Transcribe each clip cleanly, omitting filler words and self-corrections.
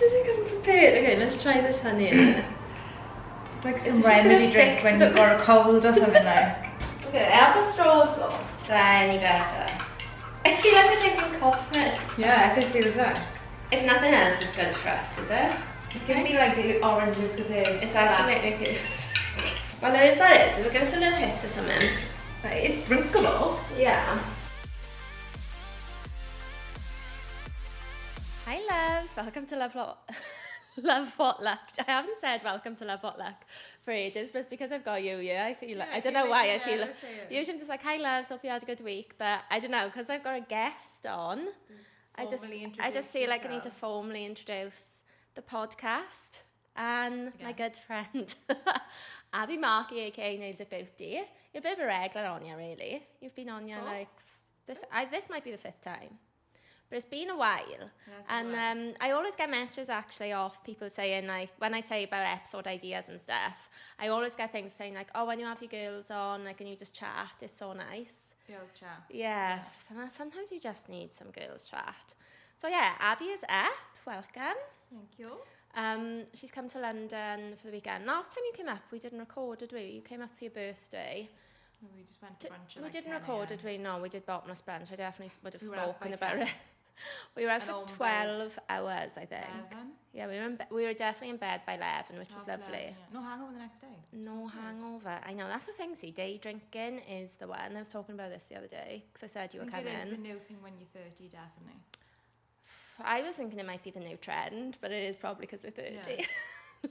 did I come prepared? Okay, let's try this honey in there. It's like some remedy drink when you've got a cold or something like. Okay, I have the straws though. Is that any better? I feel like we're drinking cough meds. Yeah, I feel that. If nothing else is good for us, is it? It's giving me like the orange because It's actually making me feel. Well, there is what it is. We'll give us a little hit or something. But it's drinkable. Yeah. Hi loves, welcome to Love What Luck. I haven't said welcome to Love What Luck for ages, but it's because I've got you here. I feel like, I don't know why I feel like, usually I'm just like, hi loves, hope you had a good week, but I don't know, because I've got a guest on, I just feel like I need to formally introduce the podcast and my good friend, Abby Markey, aka Nailed It Booty. You're a bit of a regular on you, really. You've been on you like, this might be the 5th time. But it's been a while, and I always get messages actually off people saying, like, when I say about episode ideas and stuff, I always get things saying like, oh, when you have your girls on, like, and you just chat, it's so nice. Girls chat. Yeah. Sometimes you just need some girls chat. So yeah, Abby is up. Welcome. Thank you. She's come to London for the weekend. Last time you came up, we didn't record, did we? You came up for your birthday. We just went to brunch. We didn't record, did we? No, we did bottomless brunch. I definitely would have spoken about it. We were out for 12 hours, I think. 11? Yeah, we were definitely in bed by 11, which was lovely. 11, yeah. No hangover the next day. No hangover. I know, that's the thing, see, day drinking is the one. I was talking about this the other day, because I said you were coming. It is the new thing when you're 30, definitely. I was thinking it might be the new trend, but it is probably because we're 30. Yeah.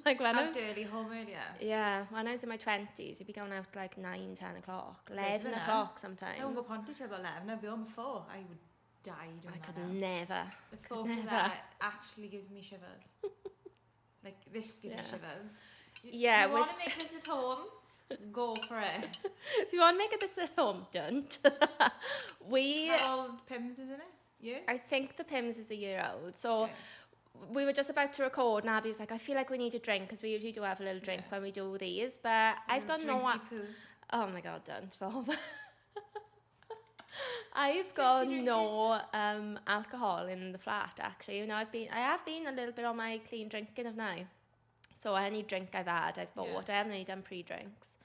Like when out early, home earlier. Yeah, when I was in my 20s, you'd be going out like 9, 10 o'clock, 11 o'clock sometimes. I won't go ponty till about 11, I'd be home before. I would die doing that. I could never. The thought of that actually gives me shivers. Like, this gives me shivers. Yeah, if you want to make this at home, go for it. If you want to make this at home, don't. How old Pims is in it? You? I think the Pims is a year old, so we were just about to record and Abby was like, I feel like we need a drink, because we usually do have a little drink when we do these, but I've got no one. Oh my god, don't Bob. I've got no alcohol in the flat, actually. You know, I have been a little bit on my clean drinking of now. So any drink I've had, I've bought. I haven't really done pre-drinks.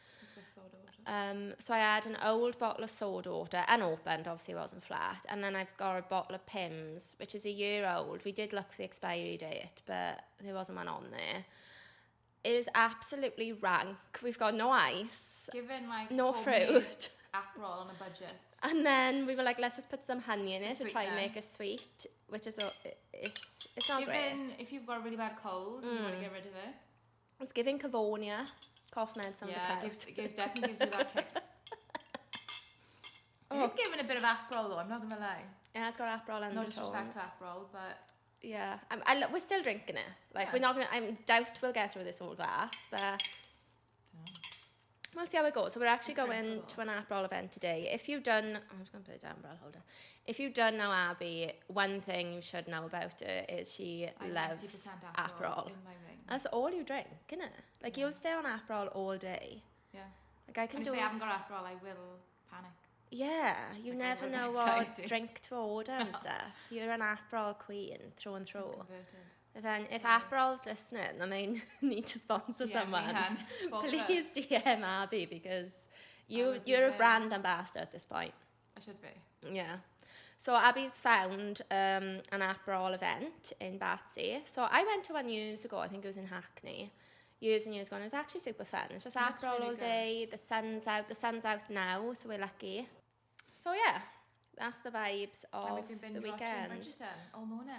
So I had an old bottle of soda water, unopened, obviously it wasn't flat, and then I've got a bottle of Pims, which is a year old. We did look for the expiry date, but there wasn't one on there. It is absolutely rank. We've got no ice, no fruit, Aperol on a budget. And then we were like, let's just put some honey in it to try and make it sweet, which is it's not great. If you've got a really bad cold and you want to get rid of it. It's giving Cavonia, cough meds on the couch. Definitely gives you that kick. It's giving a bit of Aperol though, I'm not going to lie. Yeah, it's got Aperol and no disrespect to Aperol, but... Yeah, we're still drinking it. Like, we're not going to... I doubt we'll get through this whole glass, but... We'll see how it goes. So we're actually going to an Aperol event today. If you've done... I'm just going to put it down, but I'll hold it. If you don't know Abby, one thing you should know about her is she loves Aperol. In my ring. That's all you drink, isn't it? Like, you'll stay on Aperol all day. Yeah. Like, I can do it. If I haven't got Aperol, I will panic. Yeah, you never know what drink to order and stuff. You're an Aperol queen through and through. And then if Aperol's listening and they need to sponsor someone, please DM Abby, because you're a brand ambassador at this point. I should be. Yeah. So Abby's found an Aperol event in Battersea. So I went to one years ago, I think it was in Hackney. Years and years ago, and it was actually super fun. It's just Aperol really all day, the sun's out now, so we're lucky. So yeah, that's the vibes of the weekend. All morning.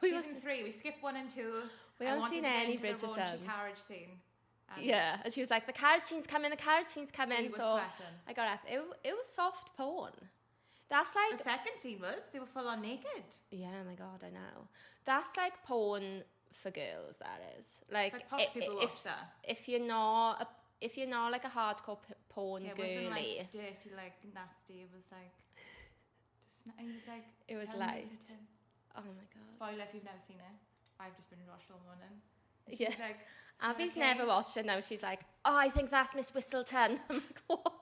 Season 3, we skipped 1 and 2. We haven't seen any Bridgerton. The carriage scene. Yeah, and she was like, the carriage scene's coming. So I got up. It was soft porn. That's like... The second scene was, they were full on naked. Yeah, oh my god, I know. That's like porn for girls, that is. Like posh people watch that. If you're not like a hardcore porn girly. It wasn't like dirty, like nasty. It was like... It was light. Oh my god. Spoiler if you've never seen it. I've just been watched all morning. She's like, Abby's never watched it now. She's like, oh, I think that's Miss Whistleton. I'm like, what?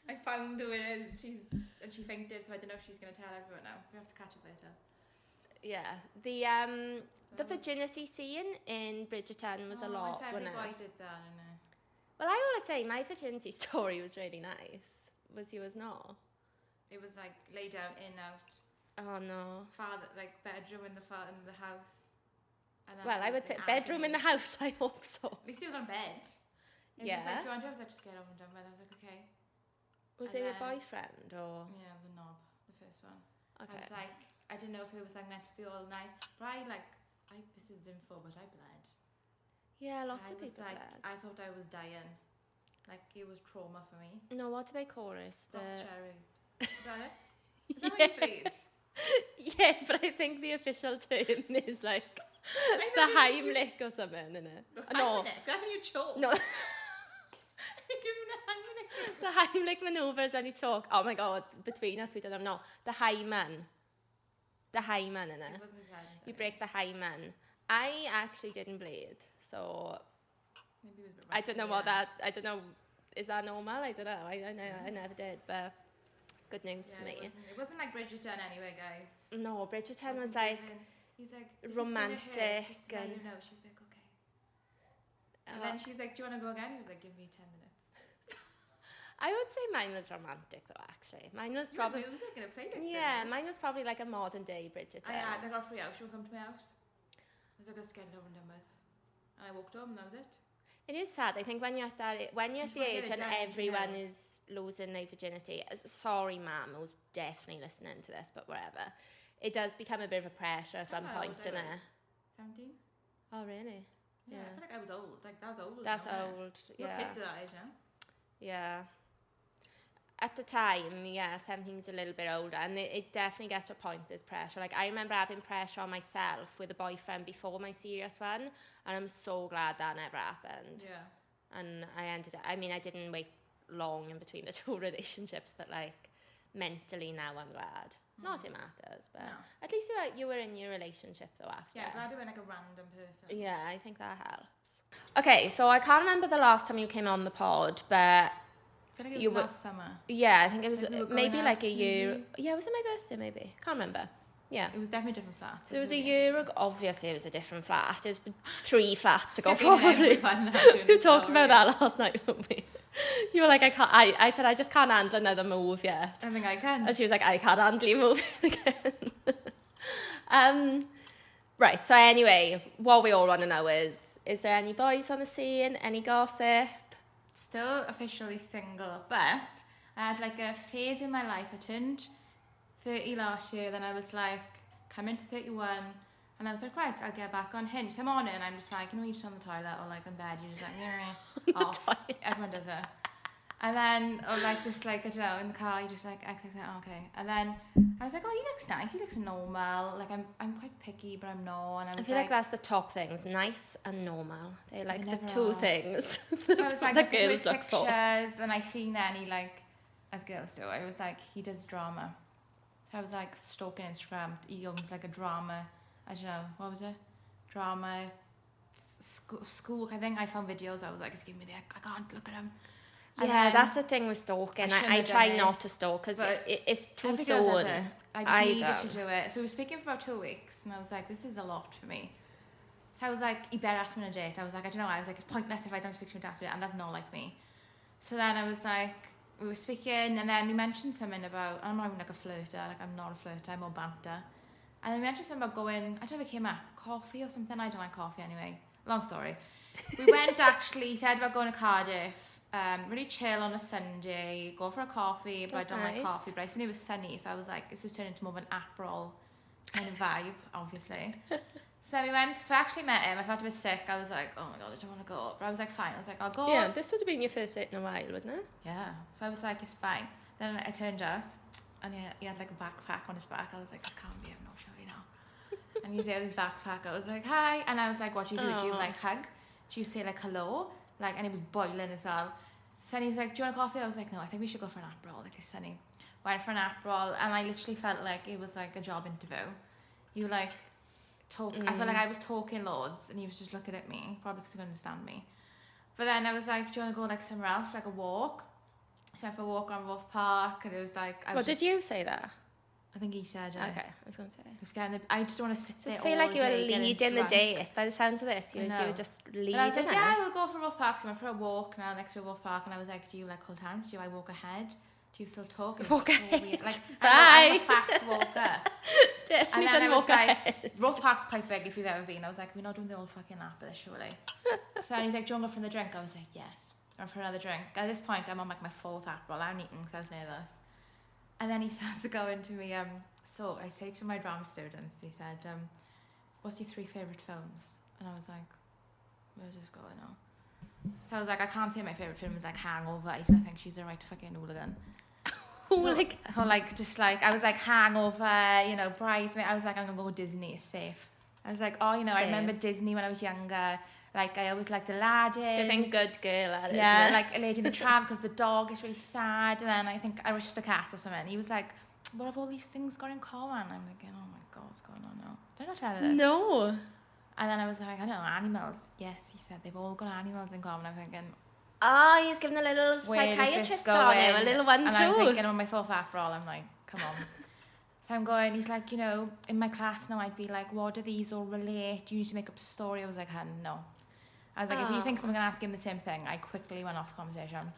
I found who it is. She fainted, so I don't know if she's going to tell everyone now. We have to catch up later. The virginity scene in Bridgerton was a lot, wasn't it? My favourite boy did that, innit? Well, I always say my virginity story was really nice. Was yours not? It was like lay down, in, out. Oh no. Father, like bedroom in the house. And then well, I would think bedroom in the house. I hope so. At least he was on bed. It was just like, do you want to? I was like, just get over and done with. I was like, okay. Was it your boyfriend or? Yeah, the knob, the first one. Okay. I was like, I didn't know if it was like meant to be all nice, but this is info, but I bled. Yeah, lots of people like, bled. I thought I was dying. Like, it was trauma for me. No, what do they call it? Cherry. Is that it? Is that what you bleed? Yeah, but I think the official term is like the Heimlich or something, isn't it? No. That's when you choke. No. Give him a Heimlich. The Heimlich manoeuvre is when you choke. Oh my God, between us, we don't know. No, the hymen. The hymen, innit? It wasn't bad. You break the hymen. I actually didn't bleed, so maybe it was a bit I don't know I don't know, is that normal? I don't know. I never did, but good news for me. It wasn't like Bridgerton anyway, guys. No, Bridgerton was like he's like romantic and you know, she was like, okay. And then she's like, do you want to go again? He was like, give me 10 minutes. I would say mine was romantic though, actually. Mine was probably music in a playlist. Yeah, mine was probably like a modern day Bridgerton. I got a free house. You want to come to my house? I was like, let's get it over and done with. And I walked home and that was it. It is sad. I think when you're at the age and everyone is losing their virginity. Sorry, Mum, I was definitely listening to this, but whatever. It does become a bit of a pressure at one point, doesn't it? 17. Oh, really? Yeah, I feel like I was old. Like, that's old. That's old, yeah. Kids at that age now. Yeah. At the time, 17 is a little bit older, and it definitely gets to a point, there's pressure. Like, I remember having pressure on myself with a boyfriend before my serious one, and I'm so glad that never happened. Yeah. And I didn't wait long in between the two relationships, but, like, mentally now I'm glad. Not it matters, but at least you were in your relationship, though, after. Yeah, glad it went like a random person. Yeah, I think that helps. Okay, so I can't remember the last time you came on the pod, but... I think it was last summer. Yeah, I think it was maybe like a year. Yeah, was it my birthday maybe? Can't remember. Yeah. It was definitely a different flat. So it was a year ago. Obviously, it was a different flat. It was 3 flats ago, probably. We talked about that last night, didn't we? You were like, I can't. I said, I just can't handle another move yet. I think I can. And she was like, I can't handle you moving again. Right, so anyway, what we all want to know is there any boys on the scene? Any gossip? Still officially single, but I had like a phase in my life. I turned 30 last year, then I was like, coming to 31, and I was like, right, I'll get back on Hinge. So I'm on it, and I'm just like, you just on the toilet or like in bed, you're just like, off. Everyone does it. And then, or like, just like, I don't know, in the car, you're just like, okay. And then I was like, oh, he looks nice, he looks normal. Like, I'm quite picky, but I'm not. And I feel like that's the top things, nice and normal. They're like the two things so I was like, that girls look for. Then I seen then he like, as girls do, I was like, he does drama. So I was like stalking Instagram. He owns like a drama, I don't know, what was it? Drama, school. I think I found videos. I was like, it's giving me the, I can't look at him. Yeah, that's the thing with stalking. I try not to stalk because it's too soon. I just needed to do it. So we were speaking for about 2 weeks, and I was like, this is a lot for me. So I was like, he better ask me on a date. I was like, I don't know. I was like, it's pointless if I don't speak to him to ask me, and that's not like me. So then I was like, we were speaking, and then we mentioned something about, I'm not even like a flirter. Like, I'm not a flirter. I'm more banter. And then we mentioned something about going, I don't know if it came up, coffee or something. I don't like coffee anyway. Long story. We went he said about going to Cardiff. Really chill on a Sunday, go for a coffee, but I don't like coffee. But I seen it was sunny, so I was like, this is turning into more of an Aperol kind of vibe, obviously. So then we went, so I actually met him. I felt a bit sick. I was like, oh my God, I don't want to go. But I was like, fine. I was like, I'll go. Yeah, this would have been your first date in a while, wouldn't it? Yeah. So I was like, it's fine. Then I turned up, and he had like a backpack on his back. I was like, I can't be, I'm not sure, you know. And he had his backpack. I was like, hi. And I was like, what do you do? Do you like hug? Do you say like hello? Like, and it was boiling as well. So then he was like, do you want a coffee? I was like, no, I think we should go for an Aperol. Like, Sunny went for an Aperol, and I literally felt like it was like a job interview. You like talk. I felt like I was talking loads, and he was just looking at me, probably because he couldn't understand me. But then I was like, do you want to go like somewhere else, like a walk? So I went for a walk around Wolf Park, and it was like, did you say that? I think he said it. Okay, I was going to say. I just want to sit there. Just feel like you were leading the date. By the sounds of this, you were just leading. I was like, yeah, we'll go for Rough Park. So I went for a walk now next to Rough Park, and I was like, do you like hold hands? Do I walk ahead? Do you still talk? Walk ahead. Weird. Like, bye. I'm a fast walker. Definitely don't walk ahead. Rough Park's quite big if you've ever been. I was like, we're not doing the old fucking lap of this, surely. So he's like, do you want to go for the drink? I was like, yes. I went for another drink. At this point, I'm on like my 4th Aperol. I'm eating because I was nervous. And then he starts going to me, so I say to my drama students, he said, what's your 3 favourite films? And I was like, where's this going on? So I was like, I can't say my favourite film is like Hangover. He's gonna think she's the right fucking hooligan. Hooligan? So, like, just like, I was like, Hangover, you know, Bridesmaid. I was like, I'm gonna go with Disney, it's safe. I was like, oh, you know, I remember Disney when I was younger. Like, I always liked Aladdin. I think good girl at it. Yeah, like Lady and the Tramp, because the dog is really sad. And then I think Aristocats or something. He was like, what have all these things got in common? I'm like, oh my God, what's going on now? Did I not tell you this? No. And then I was like, I don't know, animals. Yes, he said they've all got animals in common. I'm thinking, oh, he's giving a little psychiatrist on him, a little one and too. I'm thinking on my 4th Aperol, I'm like, come on. So I'm going, he's like, you know, in my class now I'd be like, what do these all relate? You need to make up a story. I was like, no. I was like, if he thinks I'm going to ask him the same thing, I quickly went off the conversation.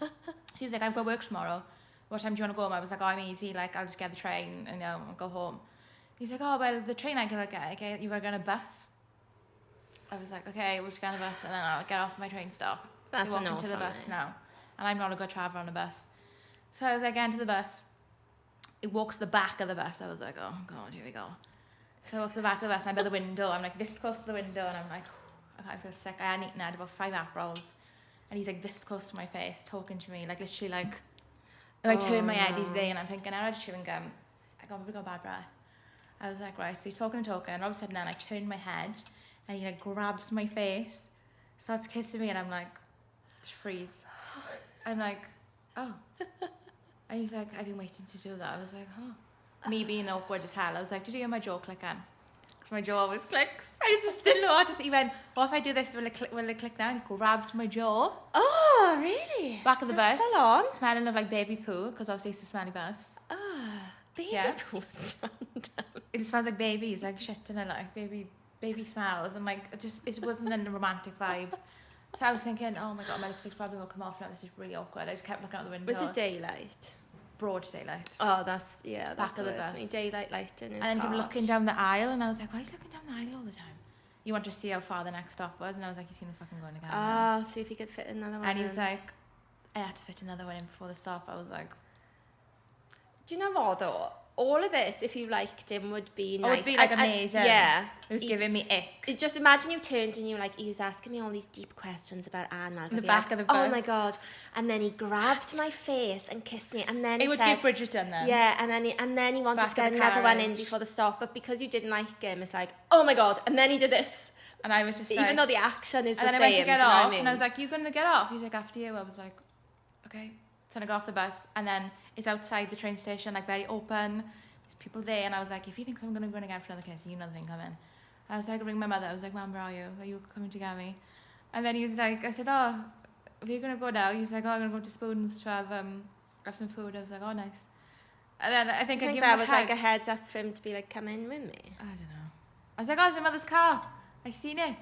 She's like, I've got work tomorrow. What time do you want to go home? I was like, oh, I'm easy. Like, I'll just get the train and I'll go home. He's like, oh, well, the train I gotta get, okay, you gotta get a bus. I was like, okay, we'll just get on a bus and then I'll get off my train stop. That's so walk into the bus now. And I'm not a good traveller on a bus. So I was like, get into the bus. It walks to the back of the bus. I was like, oh, God, here we go. So I walk to the back of the bus and I'm by the window. I'm like this close to the window and I'm like, I feel sick. I hadn't eaten. I had about 5 Aperols. And he's like this close to my face, talking to me, like literally like, I turn my head, he's there, and I'm thinking, I had chewing gum. I probably got bad breath. I was like, right, so he's talking, and all of a sudden then I turn my head, and he like grabs my face, starts kissing me, and I'm like, just freeze. I'm like, oh. And he's like, I've been waiting to do that. I was like, oh. Me being awkward as hell. I was like, did you hear my jaw clicking? Because my jaw always clicks. I just didn't know how to say. He went, what if I do this? Will it click down? He grabbed my jaw. Oh, really? Back of the bus. Full on. Smelling of like baby poo, because obviously it's a smelly bus. Ah, baby poo is random. It just smells like babies, like shit, and like baby smells, and like it wasn't a romantic vibe. So I was thinking, oh my God, my lipstick's probably gonna come off now. This is really awkward. I just kept looking out the window. Was it daylight? Broad daylight. Oh, that's back of the bus. Daylight lighting is and then hard. him looking down the aisle, and I was like, why is he looking down the aisle all the time? You want to see how far the next stop was, and I was like, he's gonna fucking go in again. Ah, see if he could fit another one. And he was like, I had to fit another one in before the stop. I was like, do you know what though? All of this, if you liked him, would be nice. Oh, it'd be like amazing. Yeah. It was giving me ick. Just imagine you turned and you were like, he was asking me all these deep questions about animals. In the back of the bus. Oh my God. And then he grabbed my face and kissed me. And then he would said, give Bridgerton then. Yeah, and then he wanted to get another one in before the stop. But because you didn't like him, it's like, oh my God. And then he did this. And I was just even though the action is the same. And then I went to get off, and I was like, you gonna get off? He's like, after you. I was like, okay. So I got off the bus, and then it's outside the train station, like very open. There's people there, and I was like, if you think I'm gonna go again for another kiss, you know the thing coming. I was like, I ring my mother. I was like, Mum, where are you? Are you coming to get me? And then he was like, I said, oh, are you gonna go now? He was like, oh, I'm gonna go to Spoons to have some food. I was like, oh, nice. And then I think that was like a heads up for him to be like, come in with me. I don't know. I was like, oh, it's my mother's car. I seen it.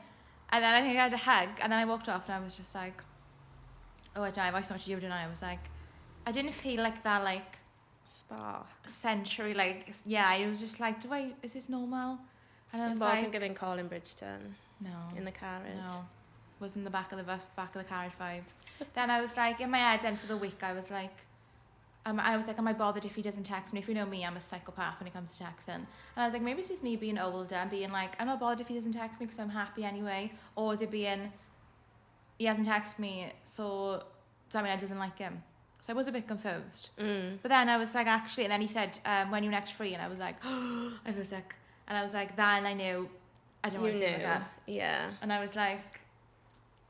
And then I think I had a hug, and then I walked off, and I was just like, oh, I don't know, I've so much to do tonight. I was like, I didn't feel like that, like, spark. Century, like, yeah, I was just like, is this normal? And I was wasn't giving Colin Bridgeton. No. In the carriage. No. Was in the back of the carriage vibes. Then I was like, in my head, then for the week, I was like, am I bothered if he doesn't text me? If you know me, I'm a psychopath when it comes to texting. And I was like, maybe it's just me being older and being like, I'm not bothered if he doesn't text me because I'm happy anyway. Or is it being, he hasn't texted me, so does that mean I doesn't like him? So I was a bit confused. But then I was like, actually, and then he said, when you're next free? And I was like, oh, I feel sick. And I was like, then I knew I didn't want to see him again. Yeah. And I was like,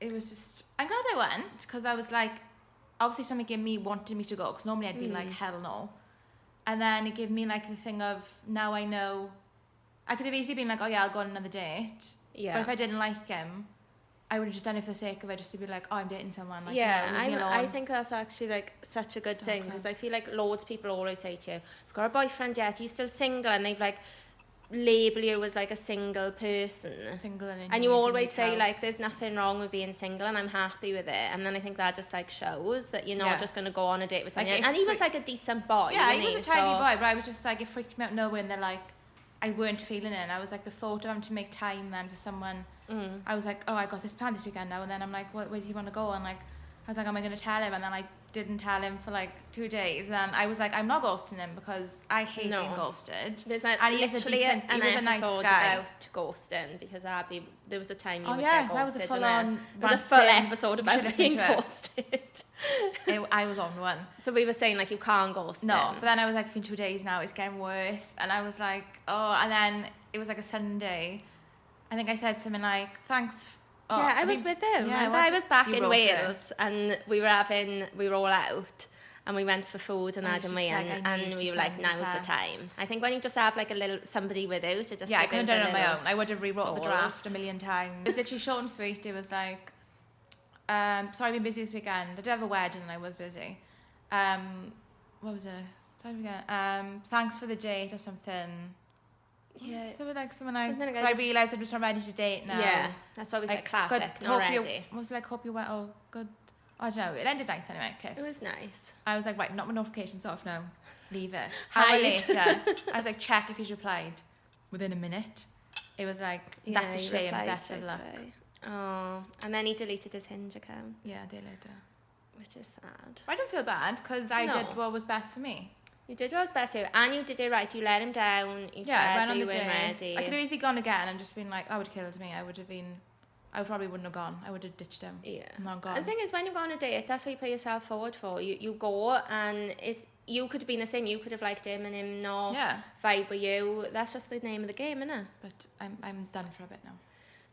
it was just, I'm glad I went, because I was like, obviously something in me wanted me to go, because normally I'd be like, hell no. And then it gave me like the thing of, now I know, I could have easily been like, oh yeah, I'll go on another date. Yeah. But if I didn't like him, I would have just done it for the sake of it, just to be like, oh, I'm dating someone. Like, yeah, leave me alone. I think that's actually like such a good thing, because I feel like loads of people always say to you, you've got a boyfriend yet, are you still single? And they've like label you as like a single person, and you always say like there's nothing wrong with being single and I'm happy with it, and then I think that just like shows that you're not just going to go on a date with someone. Like, and he was like a decent boy, he was a tidy boy, but I was just like, it freaked me out knowing that like I weren't feeling it, and I was like, the thought of having to make time then for someone, I was like, oh, I got this plan this weekend now, and then I'm like, where does he want to go? And like I was like, am I going to tell him? And then I didn't tell him for like 2 days, and I was like, I'm not ghosting him because I hate being ghosted. There's and he was a nice guy about ghosting, because Abby, there was a time you would get ghosted. That was a full-on. There was a full episode about being ghosted. I was on one. So we were saying like you can't ghost him. But then I was like, it's been 2 days now, it's getting worse, and I was like, oh, and then it was like a Sunday. I think I said something like, thanks. I was with him. I was back in Wales, and we were all out, and we went for food and Adam and we were like, now's the time. I think when you just have like a little somebody with it just I couldn't have done it on my own. I would have rewrote the draft a million times. It was literally short and sweet. It was like, sorry, I've been busy this weekend. I did have a wedding and I was busy. What was it? Sorry again. Thanks for the date or something. Yeah, something like I realised I'm just not ready to date now. Yeah, that's why we said classic, not ready. I was like, hope you went, oh, good. I don't know, it ended nice anyway, kiss. It was nice. I was like, right, not my notifications off now. Leave it. Hour later, I was like, check if he's replied. Within a minute. It was like, that's a shame, best of luck. Oh, and then he deleted his Hinge account. Yeah, a day later. Which is sad. I don't feel bad, because I did what was best for me. You did what was best for you, and you did it right. You let him down. You said that you weren't ready. I could have easily gone again and just been like, I would have killed me. I probably wouldn't have gone. I would have ditched him. Yeah. Not gone. The thing is, when you go on a date, that's what you put yourself forward for. You go, and you could have been the same. You could have liked him and him not vibe with you. That's just the name of the game, isn't it? But I'm done for a bit now.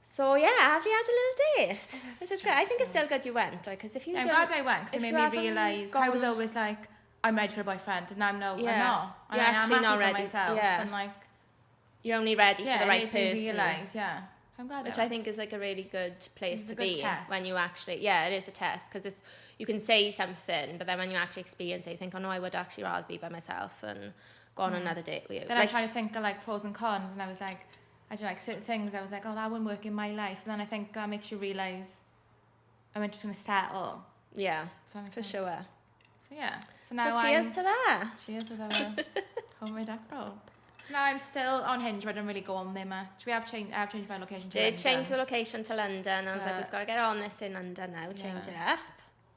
So yeah, have you had a little date? Which is good. I think it's still good you went. Like, because if you, I'm glad I went, because it made me realise I was always like, I'm ready for a boyfriend, and now I'm not. You're actually not ready. Myself, and like, you're only ready for the right person. Realise, so I'm glad. Which I think is like a really good place to be when you actually, it is a test, because you can say something, but then when you actually experience it, you think, oh no, I would actually rather be by myself and go on another date with you. Then I was trying to think of like pros and cons, and I was like, I don't like certain things. I was like, oh, that wouldn't work in my life, and then I think that makes you realise I'm just going to settle. Yeah, for sure. So yeah. So now cheers to that. Cheers with our homemade Aperol. So now I'm still on Hinge, but I don't really go on there much. I have changed my location to London. Did change the location to London. I was like, we've got to get on this in London now, change it up.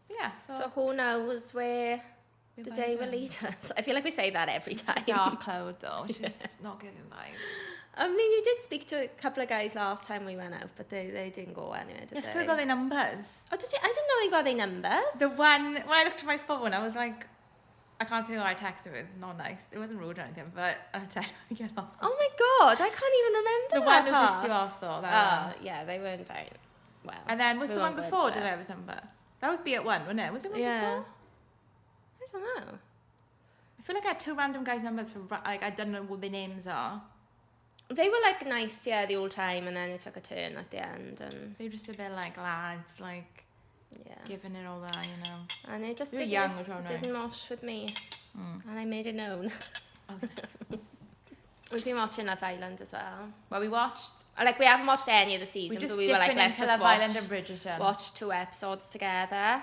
Yeah. So who knows where the day will lead us. I feel like we say that every time. Dark cloud though, which is not giving vibes. I mean, you did speak to a couple of guys last time we went out, but they didn't go anywhere, did they? You've still got their numbers. Oh, did you? I didn't know you got their numbers. The one, when I looked at my phone, I was like, I can't say what I texted. It was not nice. It wasn't rude or anything, but I'm trying to get off. Oh my God, I can't even remember the one who pissed you off though. Yeah, they weren't very well. And then was the one before, did I have his number? That was B1, wasn't it? Was it one before? I don't know. I feel like I had 2 random guys' numbers from, like, I don't know what their names are. They were like nice, the whole time, and then it took a turn at the end, and they were just a bit like lads, like giving it all that, you know. And they just didn't mosh with me, and I made it known. Oh, yes. We've been watching Love Island as well. Well, we watched. Like, we haven't watched any of the seasons, but we were like, let's just watch 2 episodes together.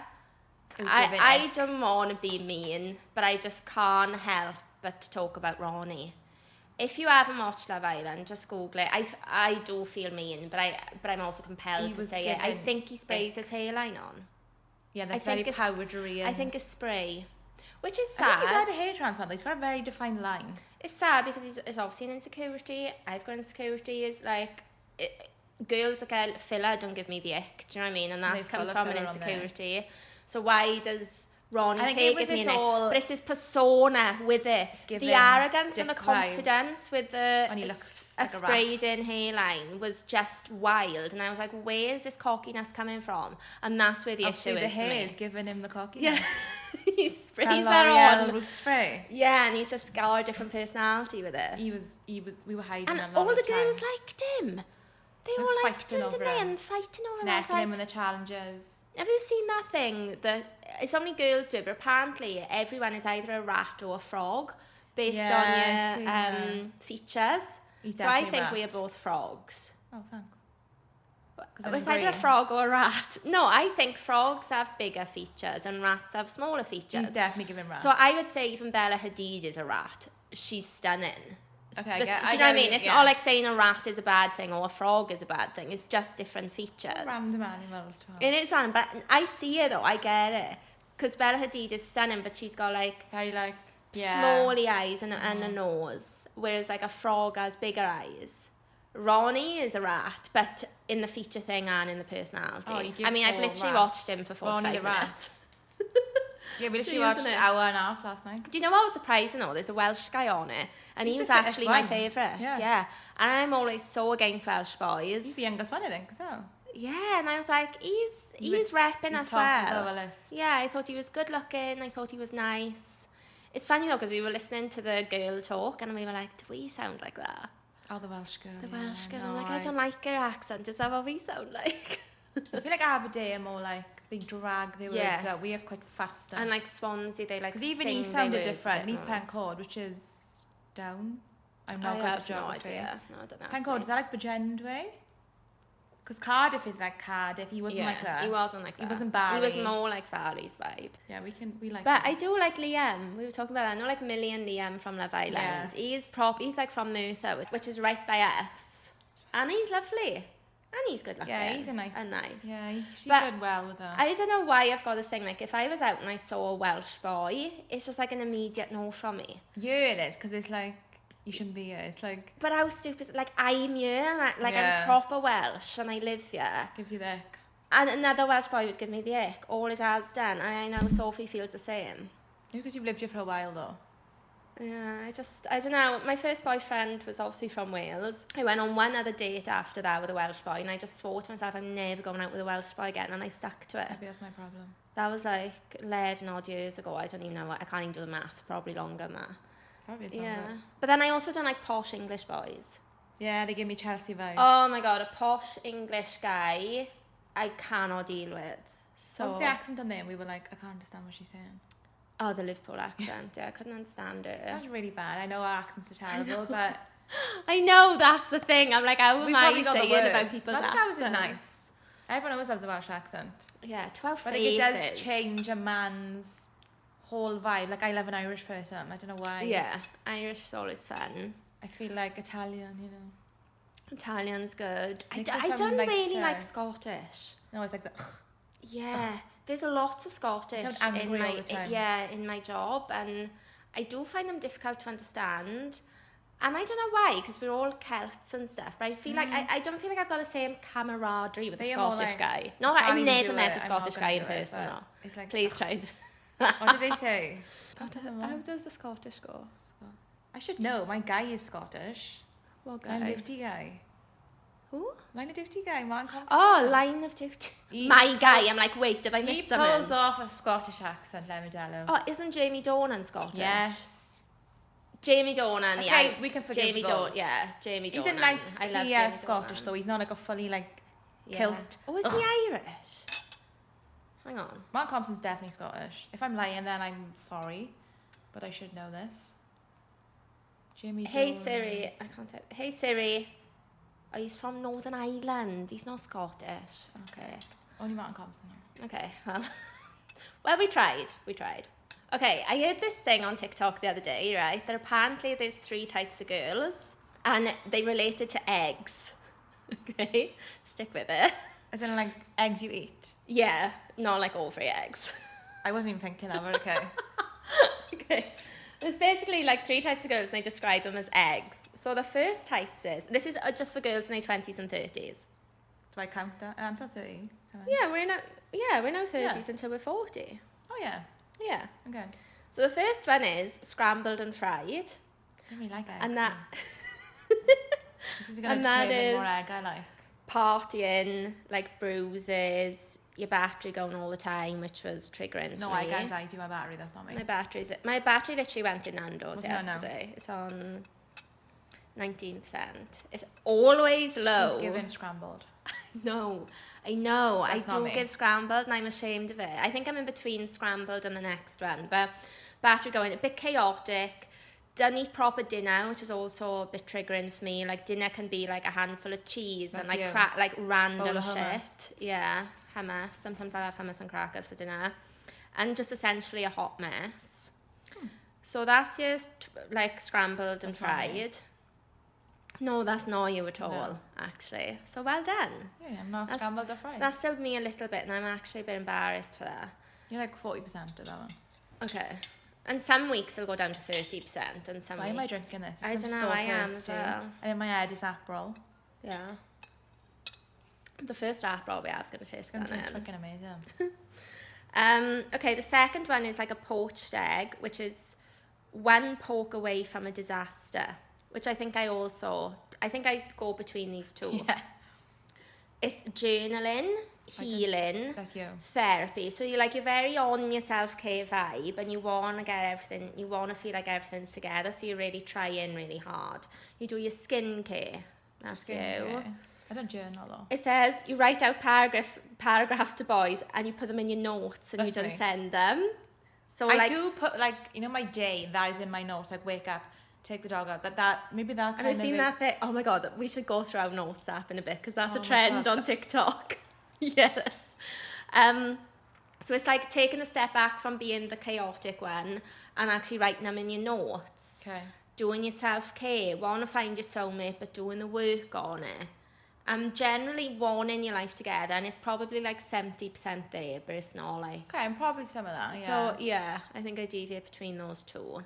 I don't want to be mean, but I just can't help but to talk about Ronnie. If you haven't watched Love Island, just Google it. I do feel mean, but I'm also compelled to say it. I think he sprays his hairline on. Yeah, that's very powdery. I think a spray, which is sad. I think he's had a hair transplant. He's got a very defined line. It's sad because it's obviously an insecurity. I've got insecurity. Is like girls that get filler don't give me the ick. Do you know what I mean? And that comes from an insecurity. So why does Ronnie take it me but it's his persona with it, the arrogance and the confidence with the sprayed in hairline was just wild, and I was like, where is this cockiness coming from? And that's where the issue is. The hair is giving him the cockiness. He sprays that on. Root spray. Yeah, and he's just got a different personality with it. We were hiding and a lot all of the time. girls liked him. They all liked him, didn't they? And fighting over him. Necking him in the challenges. Have you seen that thing that so many girls do it, but apparently everyone is either a rat or a frog based on your features. So I think we are both frogs. Oh, thanks. It's either a frog or a rat. No, I think frogs have bigger features and rats have smaller features. He's definitely giving rat. So I would say even Bella Hadid is a rat. She's stunning. Okay, do you know what I mean? It's not like saying a rat is a bad thing or a frog is a bad thing. It's just different features. Random animals. It is random, but I see it though. I get it. Because Bella Hadid is stunning, but she's got like... Very like... smally eyes and a nose, whereas like a frog has bigger eyes. Ronnie is a rat, but in the feature thing and in the personality. I mean, I've literally watched him for 45 minutes. Yeah, we literally watched an hour and a half last night. Do you know what was surprising though? There's a Welsh guy on it, and he was actually my favourite. Yeah. And I'm always so against Welsh boys. He's the youngest one, I think, as well. Yeah, and I was like, he's repping as well. Yeah, I thought he was good looking. I thought he was nice. It's funny though, because we were listening to the girl talk, and we were like, do we sound like that? Oh, the Welsh girl. The Welsh girl. I'm like, I don't like her accent. Is that what we sound like? I feel like Aberdeen are more like, they drag their words out. We are quite faster. And like Swansea, they like sing. Because even he sounded different. And he's Pencord, which is down. I'm not good at geography. No idea. No, I don't know. Pencord, is that like Bridgend way? Because Cardiff is like Cardiff. He wasn't like that. He wasn't like that. He wasn't Barry. He was more like Farley's vibe. Yeah, we like But I do like Liam. We were talking about that. I know like Millie and Liam from Love Island. Yeah. He's like from Merthyr, which is right by us. And he's lovely. And he's good looking. Yeah, he's nice. Yeah, she did well with her. I don't know why I've got this thing, like if I was out and I saw a Welsh boy, it's just like an immediate no from me. Yeah, it is, because it's like, you shouldn't be here. It's like... But how stupid, like I'm here, I'm proper Welsh and I live here. Gives you the ick. And another Welsh boy would give me the ick. All his has done. And I know Sophie feels the same. Maybe because you've lived here for a while though. Yeah, I don't know. My first boyfriend was obviously from Wales. I went on one other date after that with a Welsh boy, and I just swore to myself I'm never going out with a Welsh boy again, and I stuck to it. Maybe that's my problem. That was like 11 odd years ago. I don't even know. I can't even do the math. Probably longer than that. Probably longer. Yeah. But then I also don't like posh English boys. Yeah, they give me Chelsea vibes. Oh my God, a posh English guy I cannot deal with. So what was the accent on there? We were like, I can't understand what she's saying. Oh, the Liverpool accent. Yeah, I couldn't understand it. It sounds really bad. I know our accents are terrible, but... I know, that's the thing. I'm like, how am I saying about people's accents? That was nice. Everyone always loves a Welsh accent. Yeah, 12 but faces. But it does change a man's whole vibe. Like, I love an Irish person. I don't know why. Yeah, Irish is always fun. I feel like Italian, you know. Italian's good. I don't really like Scottish. No, it's like the... Yeah. There's a lot of Scottish in my job, and I do find them difficult to understand. And I don't know why, because we're all Celts and stuff, but I feel like I don't feel like I've got the same camaraderie with the Scottish guy. Not that I've never met a Scottish guy in person. Like, please try to... What did they say? How does the Scottish go? I should know. My guy is Scottish. What guy? Line of Duty guy. Who? Line of Duty guy, Martin Compton. Oh, Line of Duty. My guy. I'm like, wait, have I missed something? He pulls off a Scottish accent, let me tell him. Oh, isn't Jamie Dornan Scottish? Yes. Jamie Dornan, okay, we can forgive Jamie Dornan. Yeah, Jamie Dornan. He's a nice, clear Scottish, though. He's not like a fully, like, kilt. Oh, is he Irish? Hang on. Mark Compton's definitely Scottish. If I'm lying, then I'm sorry. But I should know this. Jamie Dornan. Hey, Siri. I can't type. Hey, Siri. Oh, he's from Northern Ireland. He's not Scottish. Okay. Only Martin Compton. Okay, well, we tried. Okay, I heard this thing on TikTok the other day, right? That apparently there's 3 types of girls, and they related to eggs. Okay, stick with it. As in, like, eggs you eat? Yeah, not like all 3 eggs. I wasn't even thinking that, but okay. Okay. There's basically like 3 types of girls, and they describe them as eggs. So the first types this is just for girls in their 20s and 30s. Do I count that? I'm still 30. Yeah, we're now 30s until we're 40. Oh yeah. Yeah. Okay. So the first one is scrambled and fried. I don't really like eggs. And that this is going to determine more egg I like. Partying, like bruises, your battery going all the time, which was triggering for me. No, I guess I do my battery, that's not me. My battery literally went in Nando's yesterday. It's on 19%. It's always low. She's given scrambled. No, I know. That's I do give scrambled and I'm ashamed of it. I think I'm in between scrambled and the next one. But battery going, a bit chaotic. Don't eat proper dinner, which is also a bit triggering for me. Like dinner can be like a handful of cheese and like random shit. Yeah, hummus. Sometimes I'll have hummus and crackers for dinner. And just essentially a hot mess. So that's just like scrambled and fried. No, that's not you at all, actually. So well done. Yeah, I'm not scrambled or fried. That's still me a little bit, and I'm actually a bit embarrassed for that. You're like 40% of that one. Okay. And some weeks it'll go down to 30%, and some Why am I drinking this? I don't know, I am as well. And in my head is Aperol. Yeah. The first Aperol we have is going to taste stunning. It's fucking amazing. Okay, the second one is like a poached egg, which is one poke away from a disaster, which I think I go between these two. Yeah. It's journaling, healing, therapy. So you're very on your self-care vibe and you want to get everything, you want to feel like everything's together. So you're really trying really hard. You do your skincare. That's you. I don't journal though. It says you write out paragraphs to boys and you put them in your notes and you don't send them. So I do put my day that is in my notes, like wake up, take the dog out. Maybe that kind of. Have you seen that thing? Oh my god, we should go through our notes app in a bit because that's a trend on TikTok. Yes. So it's like taking a step back from being the chaotic one and actually writing them in your notes. Okay. Doing your self-care, want to find your soulmate, but doing the work on it. Generally wanting your life together, and it's probably like 70% there, but it's not like. Okay, and probably some of that. Yeah. So yeah, I think I deviate between those two.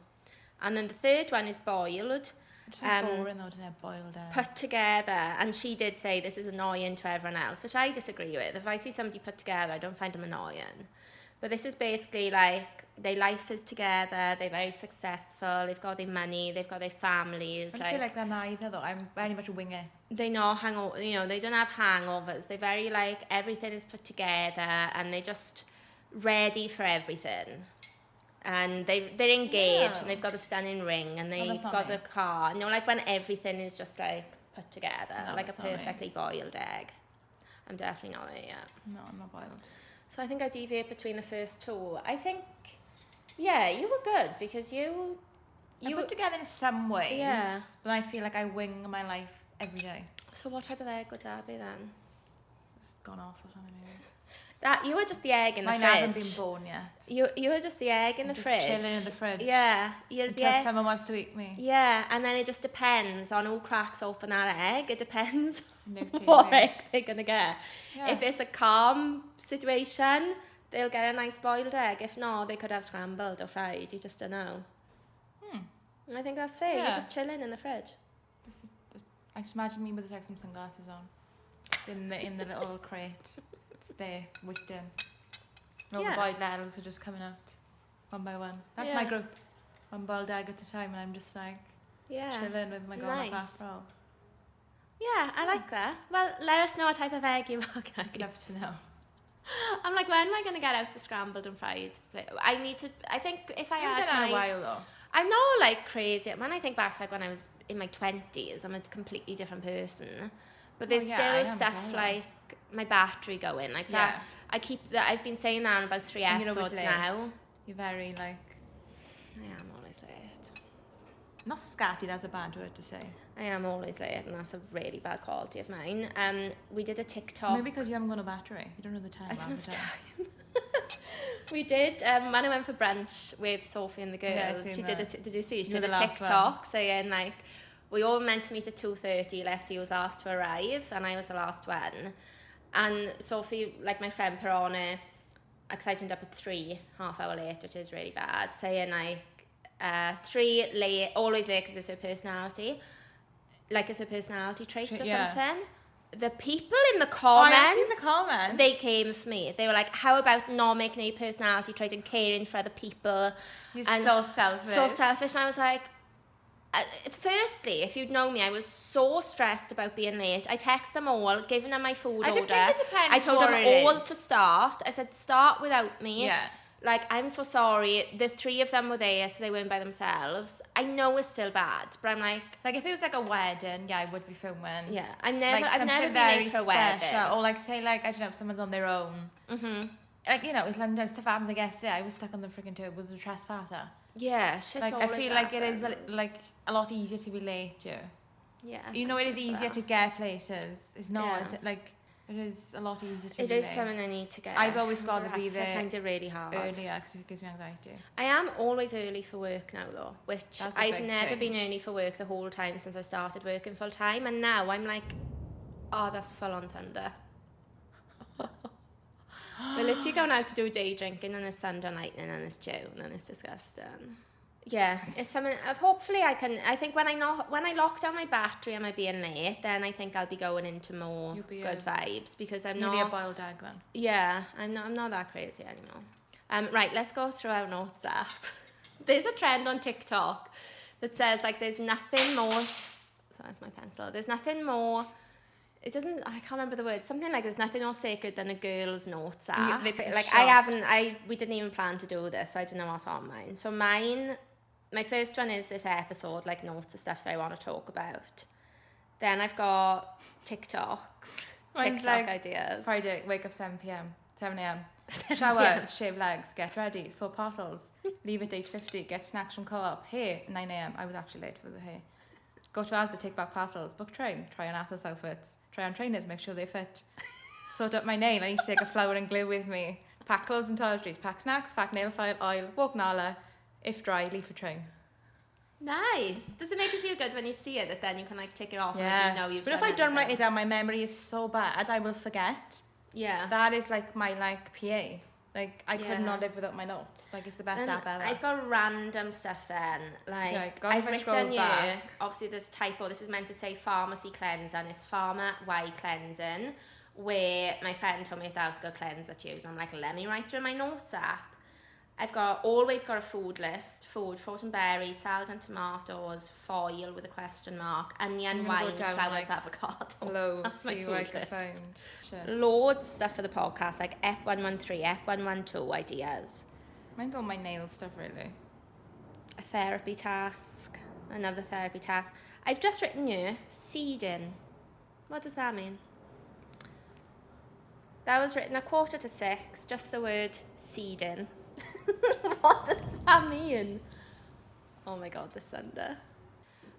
And then the third one is boiled. It's boring though, isn't it? Boiled egg. Put together, and she did say this is annoying to everyone else, which I disagree with. If I see somebody put together, I don't find them annoying. But this is basically like their life is together, they're very successful, they've got their money, they've got their families. I don't feel like they're not either though. I'm very much a winger. They not they don't have hangovers. They're very like everything is put together and they're just ready for everything. And they're engaged and they've got a stunning ring and they've got the car. Like when everything is just like put together, like a perfectly boiled egg. I'm definitely not there yet. No, I'm not boiled. So I think I deviate between the first two. I think, yeah, you were good because you put together in some ways. Yeah. But I feel like I wing my life every day. So what type of egg would that be then? It's gone off or something. Maybe. That you were just the egg in the fridge. Mine hasn't been born yet. You were just the egg in the fridge. Just chilling in the fridge. Yeah, until someone wants to eat me. Yeah, and then it just depends on who cracks open that egg. It depends what egg they're gonna get. Yeah. If it's a calm situation, they'll get a nice boiled egg. If not, they could have scrambled or fried. You just don't know. I think that's fair. Yeah. You're just chilling in the fridge. I just imagine me with like some sunglasses on, in the little crate. There, waiting. All the boiled eggs are just coming out one by one. That's my group. One boiled egg at a time, and I'm just like chilling with my gone off Aperol. Yeah, I like that. Well, let us know what type of egg you are. I'd love to know. I'm like, when am I going to get out the scrambled and fried? I think if I had done it a while though. I'm not like crazy. When I think back to like when I was in my 20s, I'm a completely different person. But there's still stuff like my battery going like that. I've been saying that on about 3 episodes now. You're very like. I am always late. Not scatty, that's a bad word to say. I am always late, and that's a really bad quality of mine. We did a TikTok. Maybe because you haven't got a battery. You don't know the time. I don't know the time. We did, when I went for brunch with Sophie and the girls, did you see? She did a TikTok saying like, we all meant to meet at 2:30, Leslie was asked to arrive, and I was the last one. And Sophie, like my friend, put on it, because I turned up at 3, half hour late, which is really bad, saying like, 3 late, always late because it's her personality, like it's her personality trait or something. The people in the comments, I've seen the comments. They came for me. They were like, how about not making a personality trait and caring for other people? You're so selfish. So selfish. And I was like, firstly, if you'd known me, I was so stressed about being late. I texted them all, giving them my food order. I think it depends. I told them all to start. I said, start without me. Yeah. like, I'm so sorry, the 3 of them were there, so they weren't by themselves. I know it's still bad, but I'm like... Like, if it was like a wedding, yeah, I would be filming. Yeah, I've never been late for a wedding. Or like, say, like, I don't know, if someone's on their own. Mm-hmm. Like, you know, with London, stuff happens, I guess, yeah, I was stuck on the freaking tube, was a trespasser. Yeah, shit like, always I feel happens. like it is, like, a lot easier to be late, Yeah. You know, it is easier to get places. It's not, is it, like... It is a lot easier to be It is something I need to get. I've always got to be there. I find it really hard. Earlier because it gives me anxiety. I am always early for work now though, which I've never been early for work the whole time since I started working full time, and now I'm like, oh, that's full on thunder. We're literally going out to do a day drinking and it's thunder and lightning and it's June and it's disgusting. Yeah, it's something. Hopefully, I think when I lock down my battery and my being late, then I think I'll be going into more good vibes because I'm not. You'll be a boiled egg then. Yeah, I'm not that crazy anymore. Right, let's go through our notes app. There's a trend on TikTok that says like there's nothing more. So that's my pencil. There's nothing more. It doesn't. I can't remember the word. Something like there's nothing more sacred than a girl's notes app. Like we didn't even plan to do this, so I don't know what's on mine. So mine. My first one is this episode, like notes of stuff that I want to talk about. Then I've got TikToks, TikTok like ideas. Friday, wake up 7 a.m. Shower, shave legs, get ready, sort parcels, leave at 8:50, get snacks from Co-op. Hey, 9 a.m. I was actually late for the hey. Go to Asda, take back parcels, book train, try on Asos outfits, try on trainers, make sure they fit. Sort up my nail, I need to take a flower and glue with me. Pack clothes and toiletries, pack snacks, pack nail file, oil, walk Nala. If dry, leave for train. Nice. Does it make you feel good when you see it that then you can like take it off and like, you know you've done it? But if I don't write it down, my memory is so bad, I will forget. Yeah. That is like my like PA. Like I could not live without my notes. Like it's the best app ever. I've got random stuff then. Like I've written here, obviously there's typo, this is meant to say pharmacy cleanse and it's pharma Y cleansing, where my friend told me that was a good cleanser to use. I'm like, let me write it in my notes app. I've always got a food list. Food, fruit and berries, salad and tomatoes, foil with a question mark, onion, wine, flowers, avocado. Loads. That's my food list. Shit. Loads of stuff for the podcast, like EP113, EP112 ideas. Mine got my nail stuff really. A therapy task, another therapy task. I've just written here, seeding. What does that mean? That was written 5:45, just the word seeding. What does that mean? Oh my god, the thunder.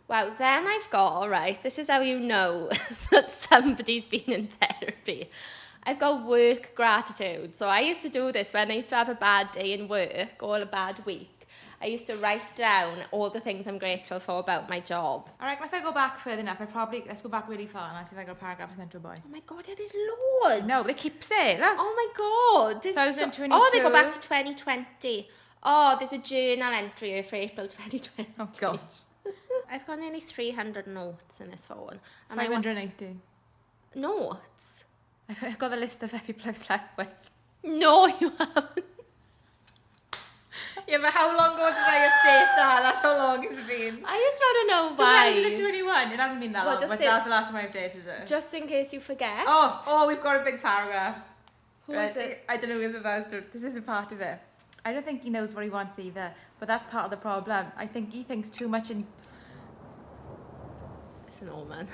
Wow, then I've got, alright, this is how you know that somebody's been in therapy. I've got work gratitude. So I used to do this when I used to have a bad day in work or a bad week. I used to write down all the things I'm grateful for about my job. I reckon if I go back further enough, let's go back really far and I'll see if I got a paragraph I sent to a boy. Oh my god, yeah, there's loads. No, they keep saying, look. Oh my god. 2022. Oh, they go back to 2020. Oh, there's a journal entry here for April 2020. Oh god. I've got nearly 300 notes in this phone. And 580. Notes? I've got the list of every place left with. No, you haven't. Yeah, but how long ago did I update that? That's how long it's been. I just want to know why. 2021. It hasn't been that long, but that's the last time I updated it. Just in case you forget. Oh, we've got a big paragraph. Who is it? I don't know who it's about. This isn't part of it. I don't think he knows what he wants either, but that's part of the problem. I think he thinks too much in... It's an old man.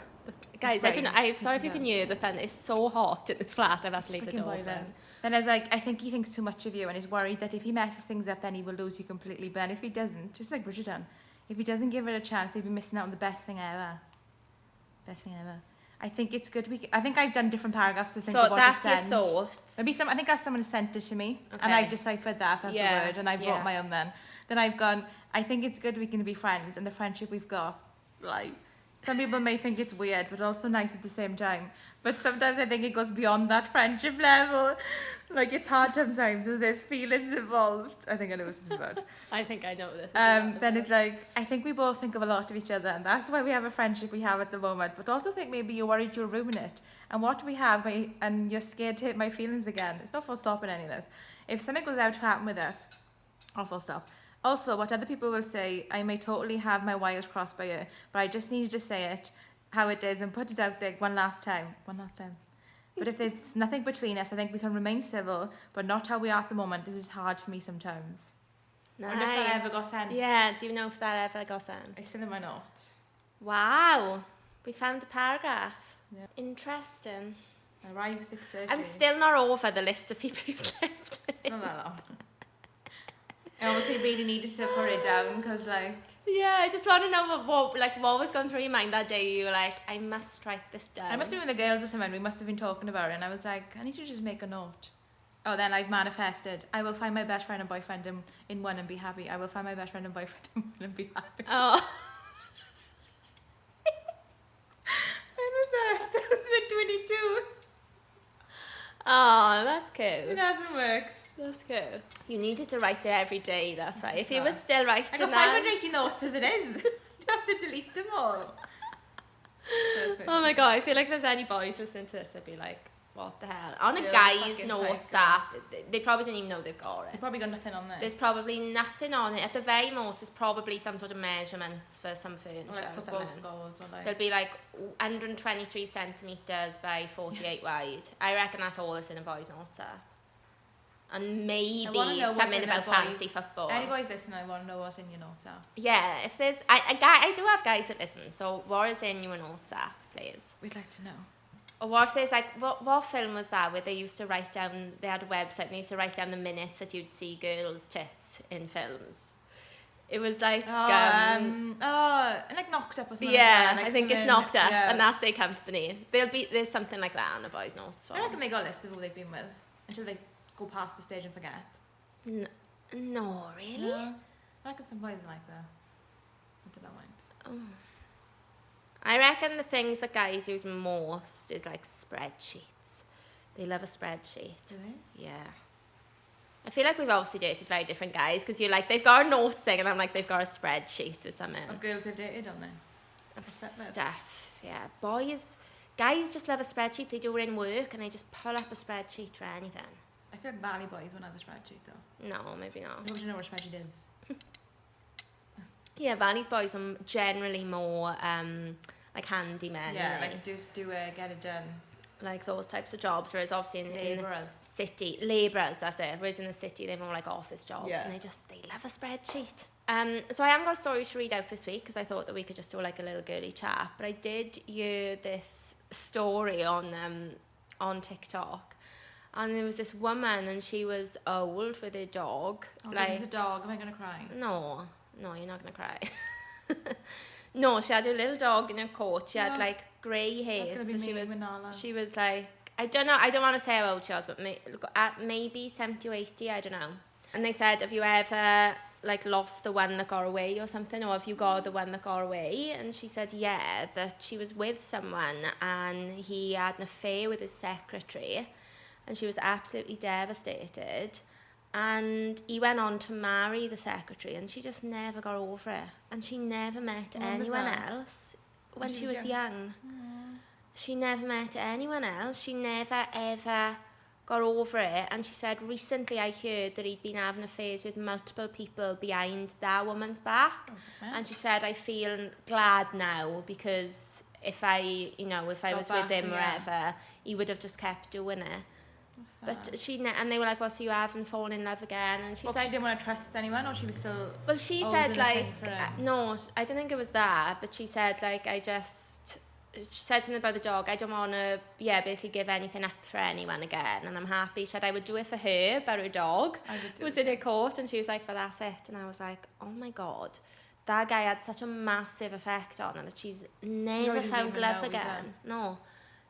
Guys, I don't know. I'm sorry if you can hear the thunder. It's so hot in this flat. I've had to leave the door open. Then I was like, I think he thinks too much of you and is worried that if he messes things up, then he will lose you completely. But then if he doesn't, just like Bridgerton, if he doesn't give it a chance, he'll be missing out on the best thing ever. Best thing ever. I think it's good. I think I've done different paragraphs to think of what to send. So that's your thoughts? Maybe I think that's someone sent it to me. Okay. And I've deciphered that, that's the word. And I've wrote my own then. Then I've gone, I think it's good we can be friends and the friendship we've got. Like, some people may think it's weird, but also nice at the same time. But sometimes I think it goes beyond that friendship level. Like, it's hard sometimes, so there's feelings involved. I think I know what this is about. I think I know this. Then it's like, I think we both think of a lot of each other, and that's why we have a friendship we have at the moment. But also think maybe you're worried you'll ruin it. And what we have, and you're scared to hit my feelings again. It's not full stop in any of this. If something goes out to happen with us, or full stop. Also, what other people will say, I may totally have my wires crossed by you, but I just needed to say it how it is and put it out there one last time. One last time. But if there's nothing between us, I think we can remain civil, but not how we are at the moment. This is hard for me sometimes. Nice. I wonder if that ever got sent. Yeah, do you know if that ever got sent? It's still in my notes. Wow, we found a paragraph. Yeah. Interesting. I arrived 6:30. I'm still not over the list of people who slept with. It's not that long. I obviously really needed to put it down because, like... Yeah, I just want to know what was going through your mind that day. You were like, I must write this down. I must have been with the girls or something. We must have been talking about it, and I was like, I need to just make a note. Oh, then I've manifested. I will find my best friend and boyfriend in one and be happy. I will find my best friend and boyfriend in one and be happy. Oh. When was that? 2022. Oh, that's cute. It hasn't worked. That's cute. You needed to write it every day, that's why. If you were still writing I got 580 notes as it is. You have to delete them all. Oh my god, I feel like if there's any boys listening to this, they'd be like, what the hell? On a Yeah, guy's notes app, they probably don't even know they've got it. They've probably got nothing on there. There's probably nothing on it. At the very most, there's probably some sort of measurements for some furniture or like or football something. scores or like... There'll be like 123 centimetres by 48 wide. I reckon that's all that's in a boy's notes app. And maybe something about fancy football. Any boys listening, I want to know what's in your notes app. Yeah, if there's... I do have guys that listen, so what is in your notes app, please? We'd like to know. Or what if there's like... What film was that where they used to write down... They had a website and they used to write down the minutes that you'd see girls' tits in films. It was like... and like Knocked Up or something. Yeah, like I think it's Knocked Up, yeah. and that's their company. There's something like that on a boy's notes form. I reckon they got a list of who they've been with until they go past the stage and forget. No, really? No. I reckon some boys are like that. I don't mind. Oh. I reckon the things that guys use most is like spreadsheets. They love a spreadsheet. Do they? Yeah. I feel like we've obviously dated very different guys because you're like, they've got a notes thing, and I'm like, they've got a spreadsheet with something. Of girls they've dated on there. Of stuff, yeah. Guys just love a spreadsheet. They do it in work and they just pull up a spreadsheet for anything. I feel like Valley boys won't have a spreadsheet though. No, maybe not. Nobody knows what a spreadsheet is. Yeah, Valley's boys are generally more like handymen. Yeah, like get it done. Like those types of jobs, whereas obviously in the city, labourers, that's it. Whereas in the city, they're more like office jobs, and they love a spreadsheet. So I haven't got a story to read out this week because I thought that we could just do like a little girly chat. But I did hear this story on TikTok, and there was this woman, and she was old with her dog. Oh, like, the dog. Am I gonna cry? No, you're not gonna cry. No, she had a little dog in her coat. She had like grey hair. That's gonna be She was like, I don't know. I don't want to say how old she was, but maybe 70 or 80. I don't know. And they said, have you ever like lost the one that got away or something, or have you got the one that got away? And she said, yeah, that she was with someone and he had an affair with his secretary, and she was absolutely devastated. And he went on to marry the secretary, and she just never got over it. And she never met anyone else when she was young. She never met anyone else. She never, ever got over it. And she said, recently I heard that he'd been having affairs with multiple people behind that woman's back. Okay. And she said, I feel glad now because if I was with him wherever, he would have just kept doing it. But and they were like, well, so you haven't fallen in love again? And she's like, she didn't want to trust anyone, or she was still... Well, she said, like, no, I don't think it was that, but she said, like, she said something about the dog. I don't want to, basically give anything up for anyone again, and I'm happy. She said I would do it for her, but her dog was in her court, and she was like, but that's it. And I was like, oh my God, that guy had such a massive effect on her that she's never found love again. No,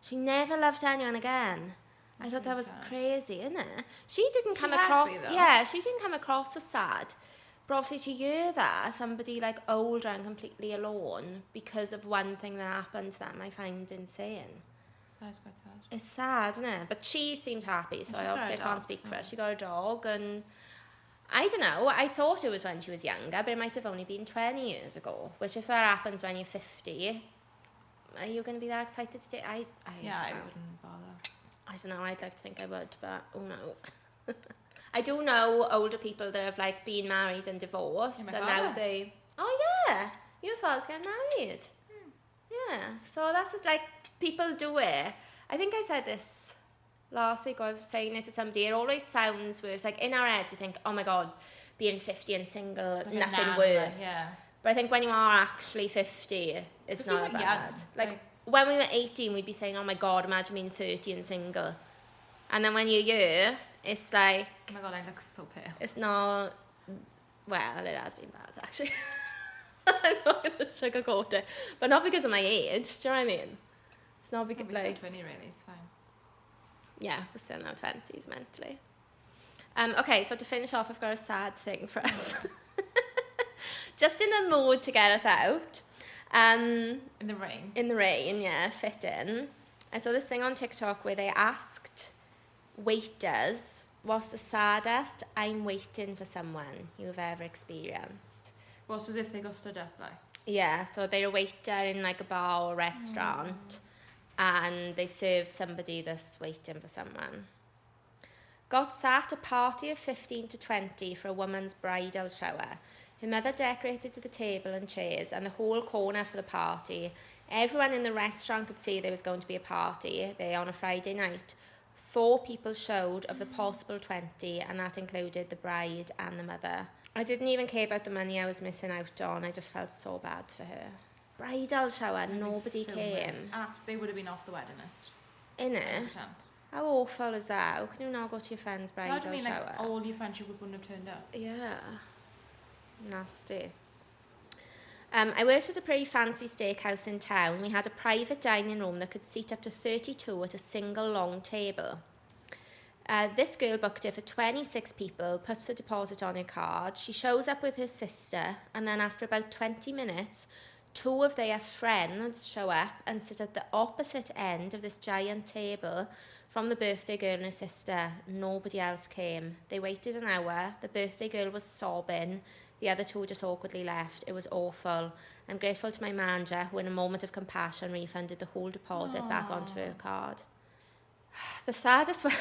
she never loved anyone again. I thought that was crazy, isn't it? She didn't come across... she didn't come across as sad. But obviously to hear that, somebody like older and completely alone because of one thing that happened to them, I find insane. That's quite sad. It's sad, isn't it? But she seemed happy, so I can't speak for her. She got a dog, and I don't know. I thought it was when she was younger, but it might have only been 20 years ago. Which, if that happens when you're 50, are you going to be that excited to date? I wouldn't bother. I don't know, I'd like to think I would, but who knows? I do know older people that have like been married and divorced, and now they... Oh yeah, your father's getting married. Yeah, so that's just like, people do it. I think I said this last week, I was saying it to somebody, it always sounds worse. Like, in our heads, you think, oh my God, being 50 and single, like nothing worse. Yeah. But I think when you are actually 50, it's not like bad. Like, when we were 18, we'd be saying, oh my God, imagine being 30 and single. And then when you're here, it's like... Oh my God, I look so pale. It's not... Well, it has been bad, actually. I'm not going to sugarcoat it. But not because of my age, do you know what I mean? It's not because... We're still 20, really, it's fine. Yeah, we're still in our 20s mentally. Okay, so to finish off, I've got a sad thing for us. Just in the mood to get us out. In the rain. In the rain, yeah, fit in. I saw this thing on TikTok where they asked waiters, what's the saddest I'm waiting for someone you've ever experienced? What was if they got stood up, like? Yeah, so they're a waiter in like a bar or restaurant, and they've served somebody that's waiting for someone. Got sat a party of 15 to 20 for a woman's bridal shower. Her mother decorated the table and chairs and the whole corner for the party. Everyone in the restaurant could see there was going to be a party there on a Friday night. 4 people showed of the possible 20, and that included the bride and the mother. I didn't even care about the money I was missing out on. I just felt so bad for her. Bridal shower, nobody came. They would have been off the wedding list. Innit? 100%. How awful is that? How can you not go to your friend's bridal shower? Like, all your friends wouldn't have turned up. Yeah. Nasty. I worked at a pretty fancy steakhouse in town. We had a private dining room that could seat up to 32 at a single long table. This girl booked it for 26 people, puts the deposit on her card. She shows up with her sister, and then after about 20 minutes, 2 of their friends show up and sit at the opposite end of this giant table from the birthday girl and her sister. Nobody else came. They waited an hour. The birthday girl was sobbing. The other 2 just awkwardly left. It was awful. I'm grateful to my manager, who in a moment of compassion refunded the whole deposit back onto her card. The saddest one...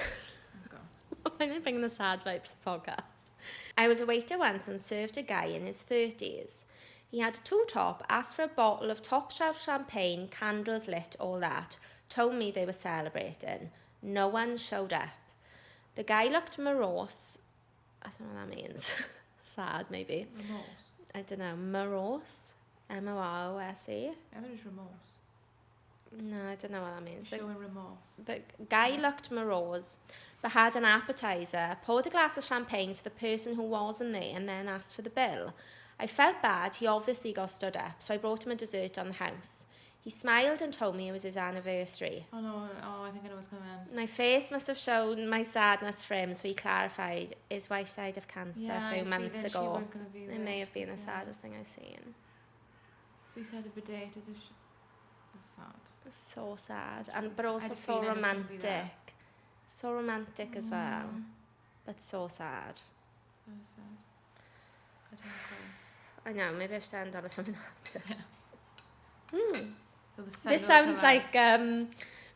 Why am I bringing the sad vibes to the podcast? I was a waiter once and served a guy in his 30s. He had a 2-top, asked for a bottle of top-shelf champagne, candles lit, all that. Told me they were celebrating. No one showed up. The guy looked morose. I don't know what that means. Sad, maybe. Remorse. I don't know. Morose? M-O-R-O-S-E? I thought it was remorse. No, I don't know what that means. Showing remorse. The guy looked morose, but had an appetizer, poured a glass of champagne for the person who wasn't there, and then asked for the bill. I felt bad. He obviously got stood up, so I brought him a dessert on the house. He smiled and told me it was his anniversary. Oh no, I think I know what's coming. My face must have shown my sadness for him, so he clarified his wife died of cancer a few months ago. It may have been the saddest thing I've seen. So you said a date as if that's sad. It's so sad, but also so romantic. So romantic as well, but so sad. So sad. I don't know. I know, maybe I should end on something happy. So this sounds like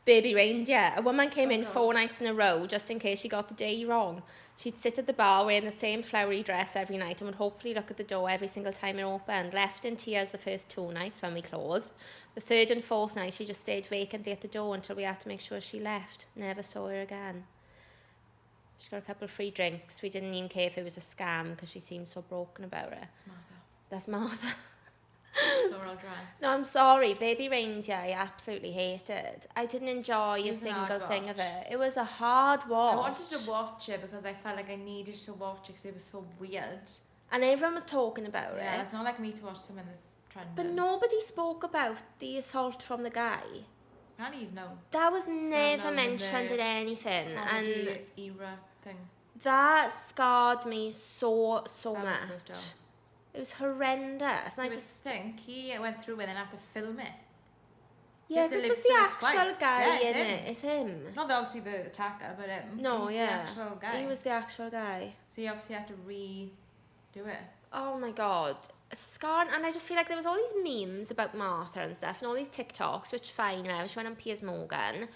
Baby Reindeer. A woman came in 4 nights in a row just in case she got the day wrong. She'd sit at the bar wearing the same flowery dress every night and would hopefully look at the door every single time it opened. Left in tears the first 2 nights when we closed. The 3rd and 4th night she just stayed vacantly at the door until we had to make sure she left. Never saw her again. She got a couple of free drinks. We didn't even care if it was a scam because she seemed so broken about it. That's Martha. No, I'm sorry. Baby Reindeer, I absolutely hated. I didn't enjoy a single thing of it. It was a hard watch. I wanted to watch it because I felt like I needed to watch it because it was so weird. And everyone was talking about it. Yeah, it's not like me to watch something that's trending. But nobody spoke about the assault from the guy. Apparently he's known. That was never mentioned in anything. And era thing. That scarred me so much. It was horrendous. And I just think he went through it and had to film it. Yeah, because it was the actual guy in it. It's him. Not obviously the attacker, but him. No, the actual guy. He was the actual guy. So he obviously had to redo it. Oh my God. Scarred. And I just feel like there was all these memes about Martha and stuff and all these TikToks, which fine, she went on Piers Morgan.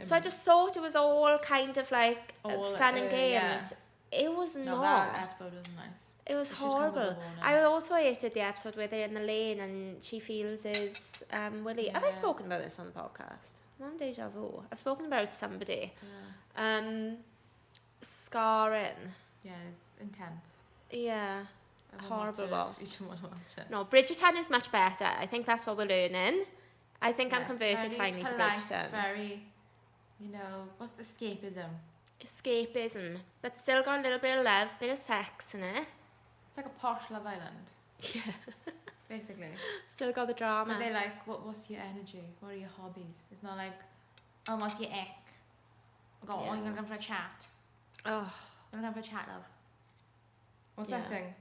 So I just thought it was all kind of like fun and games. Yeah. It was not. That episode wasn't nice. It was horrible. I also hated the episode where they're in the lane and she feels his Willie. Yeah. Have I spoken about this on the podcast? I'm on deja vu. I've spoken about it to somebody. Yeah. Scarring. Yeah, it's intense. Yeah. Horrible watch. You should want to watch it. No, Bridgerton is much better. I think that's what we're learning. I think I'm converted finally to Bridgerton. Very, you know, what's the escapism? Escapism, but still got a little bit of love, bit of sex in it. It's like a posh Love Island. Yeah. Basically. Still got the drama. But they're like, what's your energy? What are your hobbies? It's not like, oh, what's your ick? Oh, you're going to go for a chat. Oh. You're going to have a chat, love. What's that thing?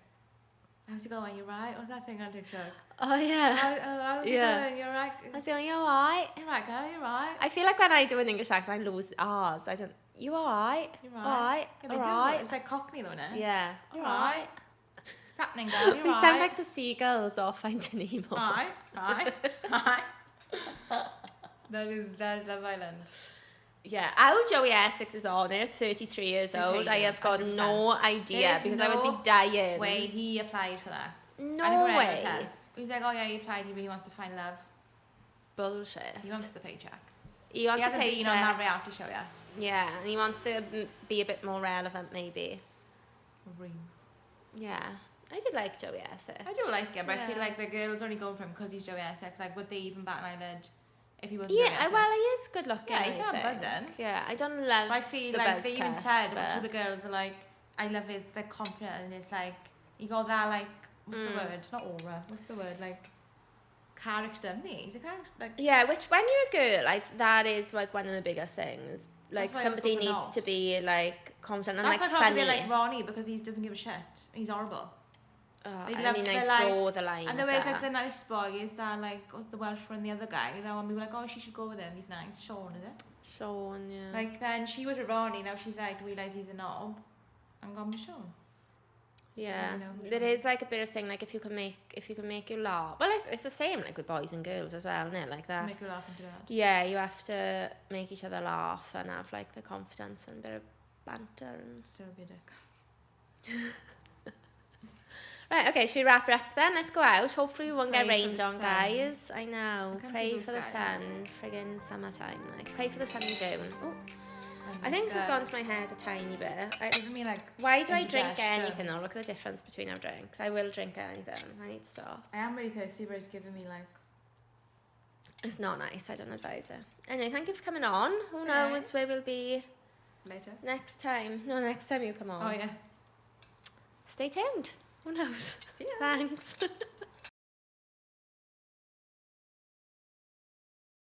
How's it going? You right? What's that thing on TikTok? Oh, yeah. How's it going? You're right. How's it going? You alright? You're right, girl. You're right. I feel like when I do an English accent, I lose R's. I don't. You alright? You're right. Alright. Yeah, alright. It's like Cockney, though, isn't it? Yeah. You're right. What's happening, girl? You're we right. sound like the seagulls off Finding Nemo. Right. That is Love Island. Yeah, how Joey Essex is on it, 33 years old. I have got 100%. No idea because I would be dying. Way he applied for that. No way. He's like, oh yeah, he applied. He really wants to find love. Bullshit. He wants the paycheck. He hasn't been on that reality show yet. Yeah, and he wants to be a bit more relevant, maybe. Yeah, I did like Joey Essex. I do like him, but I feel like the girls only going for him because he's Joey Essex. Like, would they even bat an eyelid if he wasn't? Yeah, well, he is good looking. Yeah, he's not buzzing. Yeah, I don't love. But I feel the like they even said but to the girls are like, I love his like confident and it's like you got that like what's the word? Not aura. What's the word? Like character. He's a character. Like yeah, which when you're a girl, that is like one of the biggest things. Like somebody needs to be like confident and that's like funny. funny. Like Ronnie because he doesn't give a shit. He's horrible. I draw the line. And there was like the nice boys that like what's the Welsh one, the other guy. That one we were like, oh, she should go with him. He's nice. Sean, is it? Sean, yeah. Like then she was with Ronnie. Now she's like realised he's a knob, and gone with Sean. Yeah, there is like a bit of thing like if you can make you laugh. Well, it's the same like with boys and girls as well, isn't it? Like that. Make you laugh and do that. Yeah, you have to make each other laugh and have like the confidence and a bit of banter and still be a dick. Right, okay, should we wrap it up then? Let's go out. Hopefully we won't get rained on, guys. I know. Pray for the sun. Friggin' summertime. Like, pray for the sun in June. Oh. I think this has gone to my head a tiny bit. Why do I drink anything though? Look at the difference between our drinks. I will drink anything. I need to stop. I am really thirsty, but it's giving me like... It's not nice. I don't advise it. Anyway, thank you for coming on. Who knows where we'll be... Later? Next time. No, next time you come on. Oh, yeah. Stay tuned. Who knows? Yeah. Thanks.